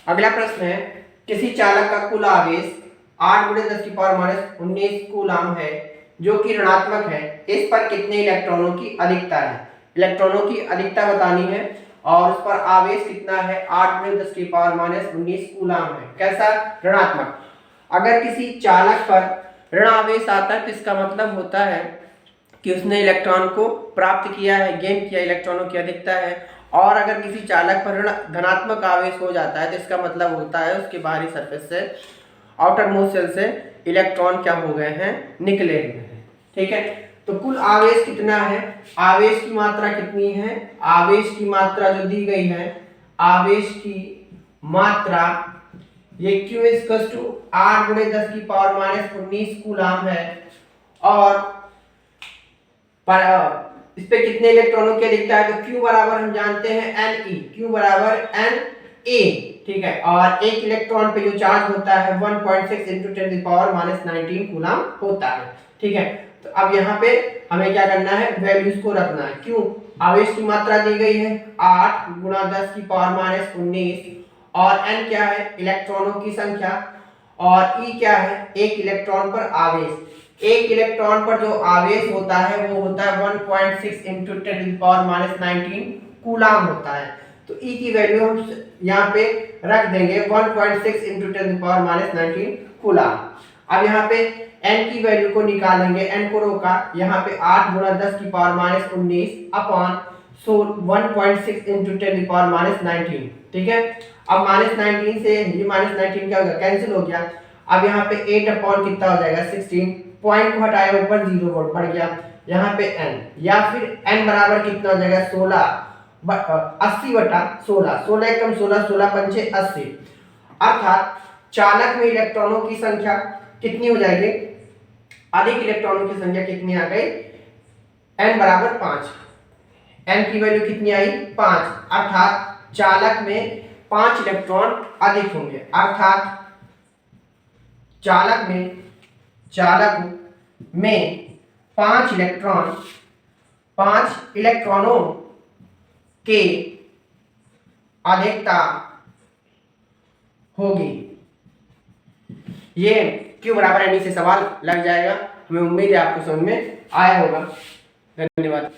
अगला प्रश्न है, किसी चालक का कुल आवेश 8 × 10⁻⁻19 कूलाम है जो कि ऋणात्मक है, इस पर कितने इलेक्ट्रॉनों की अधिकता है। इलेक्ट्रॉनों की अधिकता बतानी है और उस पर आवेश कितना है, 8 × 10⁻⁻19 कूलाम है। कैसा, ऋणात्मक। अगर किसी चालक पर ऋण आवेश आता है तो इसका मतलब होता है कि उसने इलेक्ट्रॉन को प्राप्त किया है, गेन किया, इलेक्ट्रॉनों की अधिकता है। और अगर किसी चालक पर ऋण धनात्मक आवेश हो जाता है तो इसका मतलब होता है उसके बाहरी सरफेस से, आउटर मोस्ट शेल से इलेक्ट्रॉन क्या हो गए हैं, निकले हुए हैं। ठीक है, तो कुल आवेश कितना है, आवेश की मात्रा कितनी है, आवेश की मात्रा जो दी गई है, आवेश की मात्रा ये Q = 8 × 10⁻⁻19 कूलाम है। और इस पे कितने इलेक्ट्रॉनों की अधिकता है, तो Q बराबर हम जानते हैं Ne, Q बराबर Na। ठीक है, और एक इलेक्ट्रॉन पे जो चार्ज होता है 1.6 × 10⁻⁻19 कूलाम होता है। ठीक है, तो अब यहाँ पे हमें क्या करना है, वैल्यूज को रखना है। क्यों, आवेश की मात्रा दी गई है 8 × 10⁻⁻19 और n क्या है, इलेक्ट्रॉनों की संख्या, और E क्या है, एक इलेक्ट्रॉन पर आवेश। एक इलेक्ट्रॉन पर जो आवेश होता है वो होता है 1.6 × 10⁻⁻19 कूलाम होता है। तो E की वैल्यू हम यहाँ पे रख देंगे 1.6 × 10⁻⁻19 कूलाम। अब यहाँ पे n की वैल्यू को निकालेंगे, n को रोका, यहाँ पे 8 × 10⁻⁻19 अपॉन 1.6 × 10⁻⁻19। ठीक है, अब -19 से ये -19 क्या हो गया, कैंसिल हो गया। अब यहाँ पे 8 अपॉन कितना हो जाएगा, 16, पॉइंट को हटाया ऊपर 0 वोल्ट बढ़ गया। यहाँ पे n, या फिर n बराबर कितना हो जाएगा, 80/16, 16 एकम 16, 16 पंचे 80। अर्थात चालक में इलेक्ट्रॉनों की संख्या कितनी हो जाएगी, अधिक इलेक्ट्रॉनों की संख्या कितनी आ गई, n बराबर 5। n की वैल्यू कितनी आई, 5। अर्थात चालक में 5 इलेक्ट्रॉन अधिक होंगे। अर्थात चालक में 5 इलेक्ट्रॉनों के अधिकता होगी। ये Q बराबर Ne से सवाल लग जाएगा। हमें उम्मीद है आपको समझ में आया होगा। धन्यवाद।